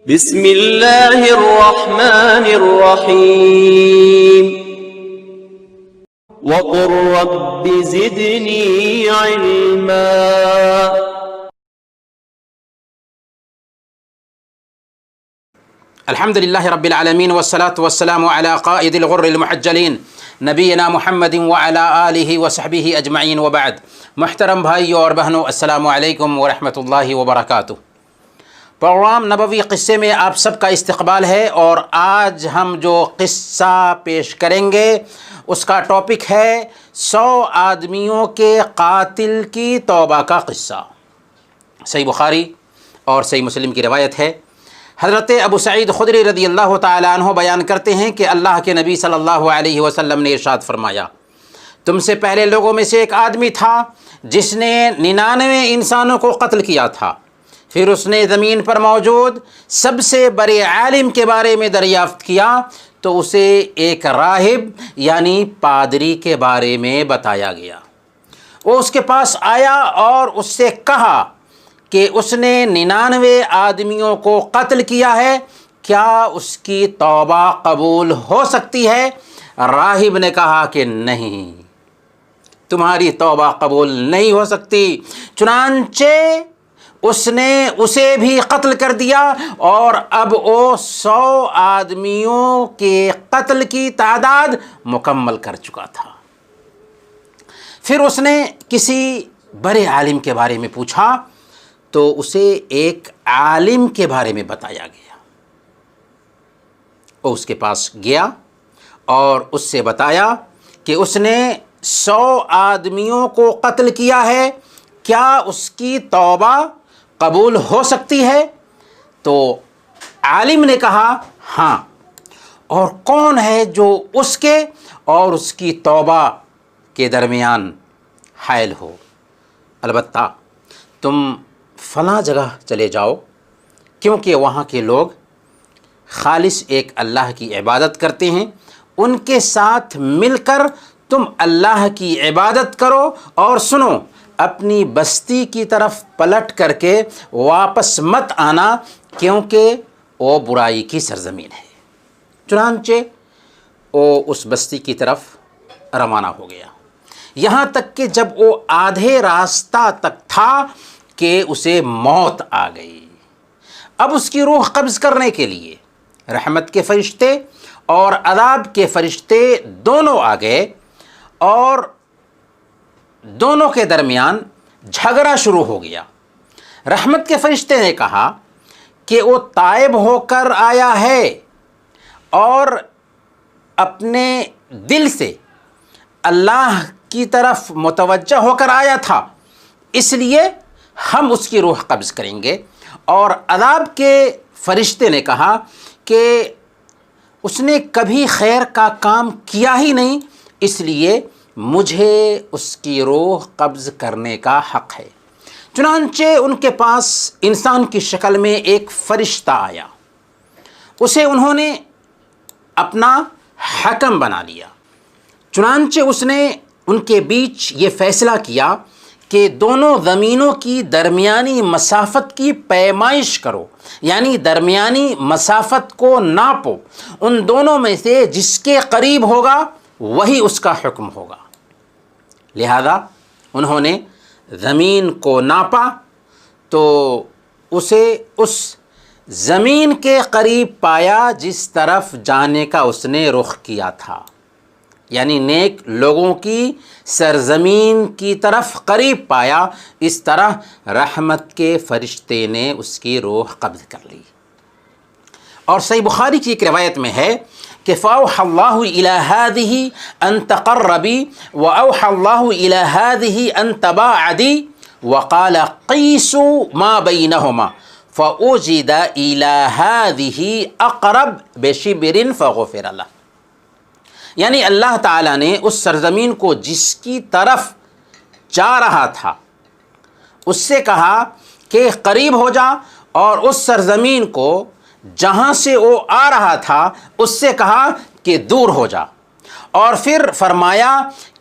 بسم اللہ الرحمن الرحیم وقل رب زدنی علما۔ الحمد للہ رب العالمین والصلاة والسلام علی قائد الغر المحجلین نبینا محمد وعلی آلہ وصحبہ اجمعین وبعد۔ محترم بھائیو اور بہنوں، السلام علیکم ورحمۃ اللہ وبرکاتہ۔ پروگرام نبوی قصے میں آپ سب کا استقبال ہے، اور آج ہم جو قصہ پیش کریں گے اس کا ٹاپک ہے 100 آدمیوں کے قاتل کی توبہ کا قصہ۔ صحیح بخاری اور صحیح مسلم کی روایت ہے۔ حضرت ابو سعید خدری رضی اللہ تعالیٰ عنہ بیان کرتے ہیں کہ اللہ کے نبی صلی اللہ علیہ وسلم نے ارشاد فرمایا، تم سے پہلے لوگوں میں سے ایک آدمی تھا جس نے 99 انسانوں کو قتل کیا تھا، پھر اس نے زمین پر موجود سب سے بڑے عالم کے بارے میں دریافت کیا تو اسے ایک راہب یعنی پادری کے بارے میں بتایا گیا۔ وہ اس کے پاس آیا اور اس سے کہا کہ اس نے 99 آدمیوں کو قتل کیا ہے، کیا اس کی توبہ قبول ہو سکتی ہے؟ راہب نے کہا کہ نہیں، تمہاری توبہ قبول نہیں ہو سکتی۔ چنانچہ اس نے اسے بھی قتل کر دیا، اور اب وہ 100 آدمیوں کے قتل کی تعداد مکمل کر چکا تھا۔ پھر اس نے کسی بڑے عالم کے بارے میں پوچھا تو اسے ایک عالم کے بارے میں بتایا گیا۔ وہ اس کے پاس گیا اور اس سے بتایا کہ اس نے 100 آدمیوں کو قتل کیا ہے، کیا اس کی توبہ قبول ہو سکتی ہے؟ تو عالم نے کہا ہاں، اور کون ہے جو اس کے اور اس کی توبہ کے درمیان حائل ہو؟ البتہ تم فلاں جگہ چلے جاؤ، کیونکہ وہاں کے لوگ خالص ایک اللہ کی عبادت کرتے ہیں، ان کے ساتھ مل کر تم اللہ کی عبادت کرو، اور سنو، اپنی بستی کی طرف پلٹ کر کے واپس مت آنا، کیونکہ وہ برائی کی سرزمین ہے۔ چنانچہ وہ اس بستی کی طرف روانہ ہو گیا، یہاں تک کہ جب وہ آدھے راستہ تک تھا کہ اسے موت آ گئی۔ اب اس کی روح قبض کرنے کے لیے رحمت کے فرشتے اور عذاب کے فرشتے دونوں آ گئے، اور دونوں کے درمیان جھگڑا شروع ہو گیا۔ رحمت کے فرشتے نے کہا کہ وہ تائب ہو کر آیا ہے اور اپنے دل سے اللہ کی طرف متوجہ ہو کر آیا تھا، اس لیے ہم اس کی روح قبض کریں گے۔ اور عذاب کے فرشتے نے کہا کہ اس نے کبھی خیر کا کام کیا ہی نہیں، اس لیے مجھے اس کی روح قبض کرنے کا حق ہے۔ چنانچہ ان کے پاس انسان کی شکل میں ایک فرشتہ آیا، اسے انہوں نے اپنا حکم بنا لیا۔ چنانچہ اس نے ان کے بیچ یہ فیصلہ کیا کہ دونوں زمینوں کی درمیانی مسافت کی پیمائش کرو، یعنی درمیانی مسافت کو ناپو، ان دونوں میں سے جس کے قریب ہوگا وہی اس کا حکم ہوگا۔ لہذا انہوں نے زمین کو ناپا تو اسے اس زمین کے قریب پایا جس طرف جانے کا اس نے رخ کیا تھا، یعنی نیک لوگوں کی سرزمین کی طرف قریب پایا۔ اس طرح رحمت کے فرشتے نے اس کی روح قبض کر لی۔ اور صحیح بخاری کی ایک روایت میں ہے کہ فَأَوْحَى اللَّهُ إِلَى هَذِهِ أَن تَقَرَّبِي وَأَوْحَى اللَّهُ إِلَى هَذِهِ أَن تَبَاعَدِي وَقَالَ قِيسُوا مَا بَيْنَهُمَا فَأُوجِدَ إِلَى هَذِهِ أَقْرَبَ بِشِبْرٍ فَغُفِرَ لَهُ، یعنی اللہ تعالیٰ نے اس سرزمین کو جس کی طرف جا رہا تھا اس سے کہا کہ قریب ہو جا، اور اس سرزمین کو جہاں سے وہ آ رہا تھا اس سے کہا کہ دور ہو جا، اور پھر فرمایا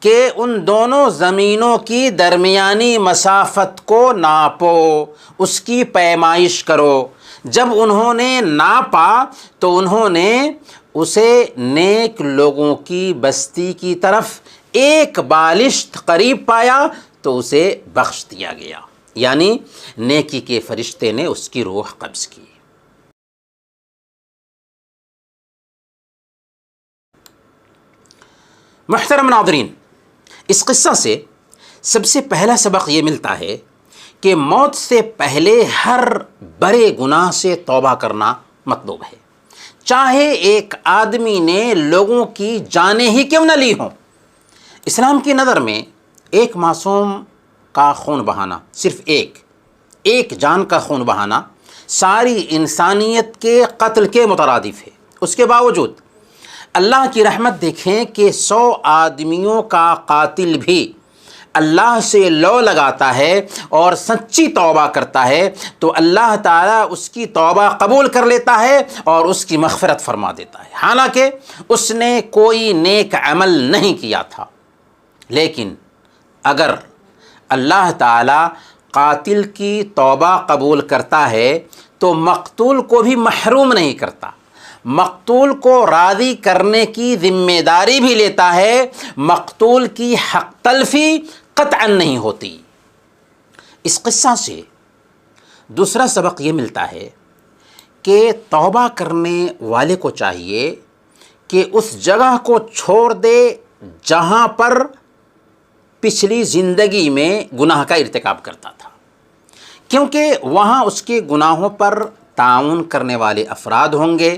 کہ ان دونوں زمینوں کی درمیانی مسافت کو ناپو، اس کی پیمائش کرو، جب انہوں نے ناپا تو انہوں نے اسے نیک لوگوں کی بستی کی طرف ایک بالشت قریب پایا تو اسے بخش دیا گیا، یعنی نیکی کے فرشتے نے اس کی روح قبض کی۔ محترم ناظرین، اس قصہ سے سب سے پہلا سبق یہ ملتا ہے کہ موت سے پہلے ہر بڑے گناہ سے توبہ کرنا مطلوب ہے، چاہے ایک آدمی نے لوگوں کی جانیں ہی کیوں نہ لی ہوں۔ اسلام کی نظر میں ایک معصوم کا خون بہانا، صرف ایک جان کا خون بہانا ساری انسانیت کے قتل کے مترادف ہے۔ اس کے باوجود اللہ کی رحمت دیکھیں کہ 100 آدمیوں کا قاتل بھی اللہ سے لو لگاتا ہے اور سچی توبہ کرتا ہے تو اللہ تعالیٰ اس کی توبہ قبول کر لیتا ہے اور اس کی مغفرت فرما دیتا ہے، حالانکہ اس نے کوئی نیک عمل نہیں کیا تھا۔ لیکن اگر اللہ تعالیٰ قاتل کی توبہ قبول کرتا ہے تو مقتول کو بھی محروم نہیں کرتا، مقتول کو راضی کرنے کی ذمہ داری بھی لیتا ہے، مقتول کی حق تلفی قطعاً نہیں ہوتی۔ اس قصہ سے دوسرا سبق یہ ملتا ہے کہ توبہ کرنے والے کو چاہیے کہ اس جگہ کو چھوڑ دے جہاں پر پچھلی زندگی میں گناہ کا ارتکاب کرتا تھا، کیونکہ وہاں اس کے گناہوں پر تعاون کرنے والے افراد ہوں گے،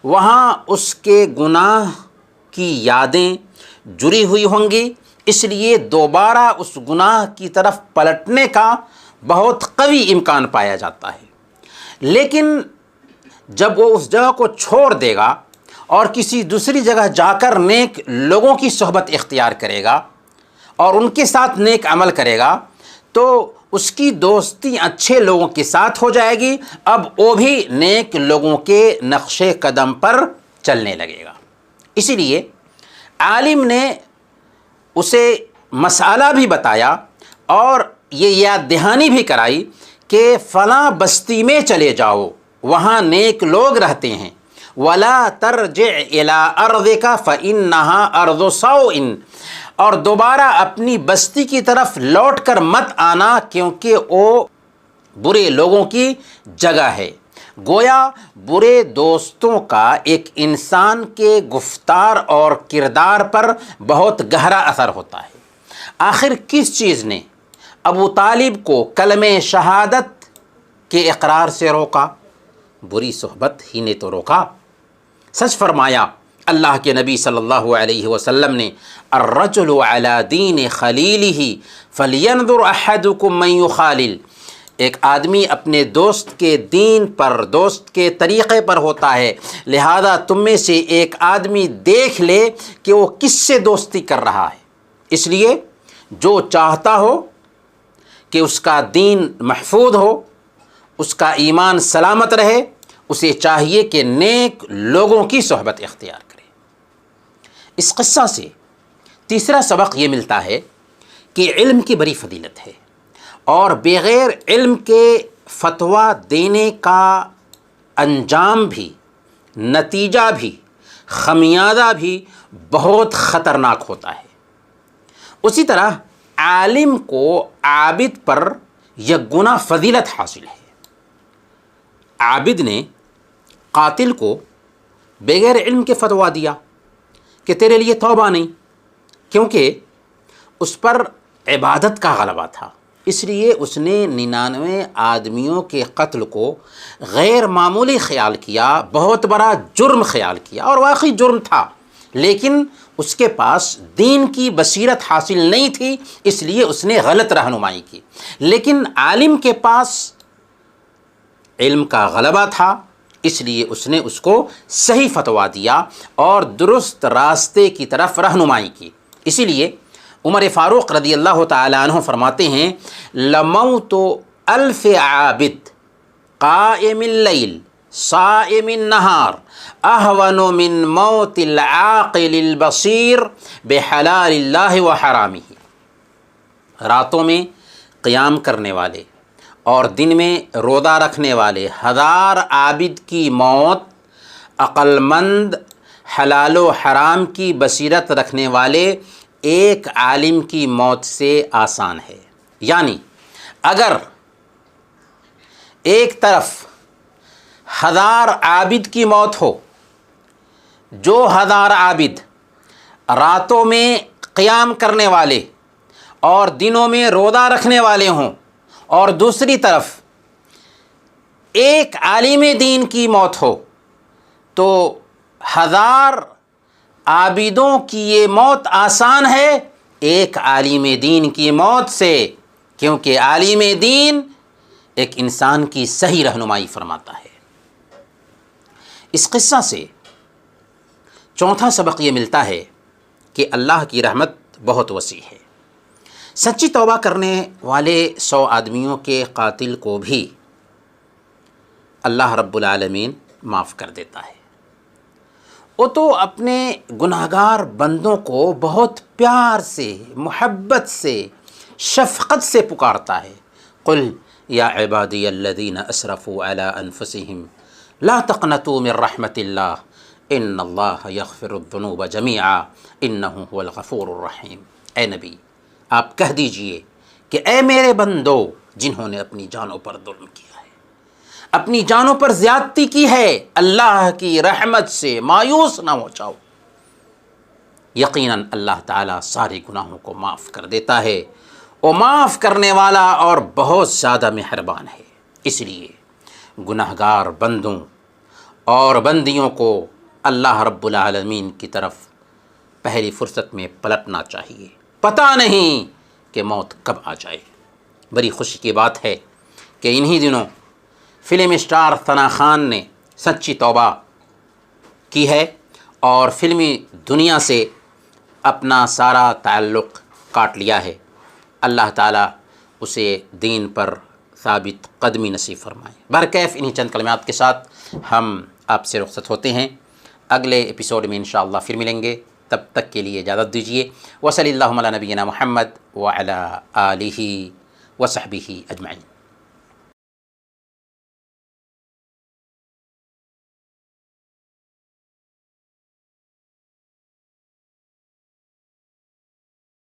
وہاں اس کے گناہ کی یادیں جڑی ہوئی ہوں گی، اس لیے دوبارہ اس گناہ کی طرف پلٹنے کا بہت قوی امکان پایا جاتا ہے۔ لیکن جب وہ اس جگہ کو چھوڑ دے گا اور کسی دوسری جگہ جا کر نیک لوگوں کی صحبت اختیار کرے گا اور ان کے ساتھ نیک عمل کرے گا تو اس کی دوستی اچھے لوگوں کے ساتھ ہو جائے گی، اب وہ بھی نیک لوگوں کے نقش قدم پر چلنے لگے گا۔ اسی لیے عالم نے اسے مسئلہ بھی بتایا اور یہ یاد دہانی بھی کرائی کہ فلاں بستی میں چلے جاؤ، وہاں نیک لوگ رہتے ہیں، وَلَا تَرْجِعْ إِلَىٰ أَرْضِكَ فَإِنَّهَا أَرْضُ سَوْءٍ، اور دوبارہ اپنی بستی کی طرف لوٹ کر مت آنا کیونکہ وہ برے لوگوں کی جگہ ہے۔ گویا برے دوستوں کا ایک انسان کے گفتار اور کردار پر بہت گہرا اثر ہوتا ہے۔ آخر کس چیز نے ابو طالب کو کلمہ شہادت کے اقرار سے روکا؟ بری صحبت ہی نے تو روکا۔ سچ فرمایا اللہ کے نبی صلی اللہ علیہ وسلم نے، الرجل علی دین خلیلہ فلینظر احدکم من یخالل، ایک آدمی اپنے دوست کے دین پر، دوست کے طریقے پر ہوتا ہے، لہذا تم میں سے ایک آدمی دیکھ لے کہ وہ کس سے دوستی کر رہا ہے۔ اس لیے جو چاہتا ہو کہ اس کا دین محفوظ ہو، اس کا ایمان سلامت رہے، اسے چاہیے کہ نیک لوگوں کی صحبت اختیار کرے۔ اس قصہ سے تیسرا سبق یہ ملتا ہے کہ علم کی بڑی فضیلت ہے اور بغیر علم کے فتویٰ دینے کا انجام بھی، نتیجہ بھی، خمیازہ بھی بہت خطرناک ہوتا ہے۔ اسی طرح عالم کو عابد پر یکگنا فضیلت حاصل ہے۔ عابد نے قاتل کو بغیر علم کے فتویٰ دیا کہ تیرے لیے توبہ نہیں، کیونکہ اس پر عبادت کا غلبہ تھا، اس لیے اس نے 99 آدمیوں کے قتل کو غیر معمولی خیال کیا، بہت بڑا جرم خیال کیا، اور واقعی جرم تھا، لیکن اس کے پاس دین کی بصیرت حاصل نہیں تھی، اس لیے اس نے غلط رہنمائی کی۔ لیکن عالم کے پاس علم کا غلبہ تھا، اس لیے اس نے اس کو صحیح فتویٰ دیا اور درست راستے کی طرف رہنمائی کی۔ اسی لیے عمر فاروق رضی اللہ تعالیٰ عنہ فرماتے ہیں، لَمَوْتُ أَلْفِ عَابِدٍ قَائِمِ اللَّيْلِ صَائِمِ النَّهَارِ أَهْوَنُ مِنْ مَوْتِ الْعَاقِلِ الْبَصِيرِ بِحَلَالِ اللَّهِ وَحَرَامِهِ، راتوں میں قیام کرنے والے اور دن میں روزہ رکھنے والے 1000 عابد کی موت عقل مند حلال و حرام کی بصیرت رکھنے والے ایک عالم کی موت سے آسان ہے۔ یعنی اگر ایک طرف 1000 عابد کی موت ہو، جو 1000 عابد راتوں میں قیام کرنے والے اور دنوں میں روزہ رکھنے والے ہوں، اور دوسری طرف ایک عالم دین کی موت ہو، تو 1000 عابدوں کی یہ موت آسان ہے ایک عالم دین کی موت سے، کیونکہ عالم دین ایک انسان کی صحیح رہنمائی فرماتا ہے۔ اس قصہ سے چوتھا سبق یہ ملتا ہے کہ اللہ کی رحمت بہت وسیع ہے۔ سچی توبہ کرنے والے 100 آدمیوں کے قاتل کو بھی اللہ رب العالمین معاف کر دیتا ہے۔ وہ تو اپنے گناہگار بندوں کو بہت پیار سے، محبت سے، شفقت سے پکارتا ہے۔ قل یا عبادی الذین اسرفوا علی انفسہم لا تقنطوا من رحمت اللہ ان اللہ یغفر الذنوب جمیعا انہ هو الغفور الرحیم۔ اے نبی، آپ کہہ دیجئے کہ اے میرے بندو جنہوں نے اپنی جانوں پر ظلم کیا ہے، اپنی جانوں پر زیادتی کی ہے، اللہ کی رحمت سے مایوس نہ ہو جاؤ۔ یقیناً اللہ تعالیٰ سارے گناہوں کو معاف کر دیتا ہے، وہ معاف کرنے والا اور بہت زیادہ مہربان ہے۔ اس لیے گناہگار بندوں اور بندیوں کو اللہ رب العالمین کی طرف پہلی فرصت میں پلٹنا چاہیے، پتہ نہیں کہ موت کب آ جائے۔ بڑی خوشی کی بات ہے کہ انہی دنوں فلم اسٹار ثنا خان نے سچی توبہ کی ہے اور فلمی دنیا سے اپنا سارا تعلق کاٹ لیا ہے۔ اللہ تعالیٰ اسے دین پر ثابت قدمی نصیب فرمائے۔ برکیف انہی چند کلمات کے ساتھ ہم آپ سے رخصت ہوتے ہیں، اگلے ایپیسوڈ میں انشاءاللہ پھر ملیں گے، تب تک کے لیے اجازت دیجیے۔ وصلی اللہ علی نبینا محمد وعلی آلہ وصحبہ اجمعین۔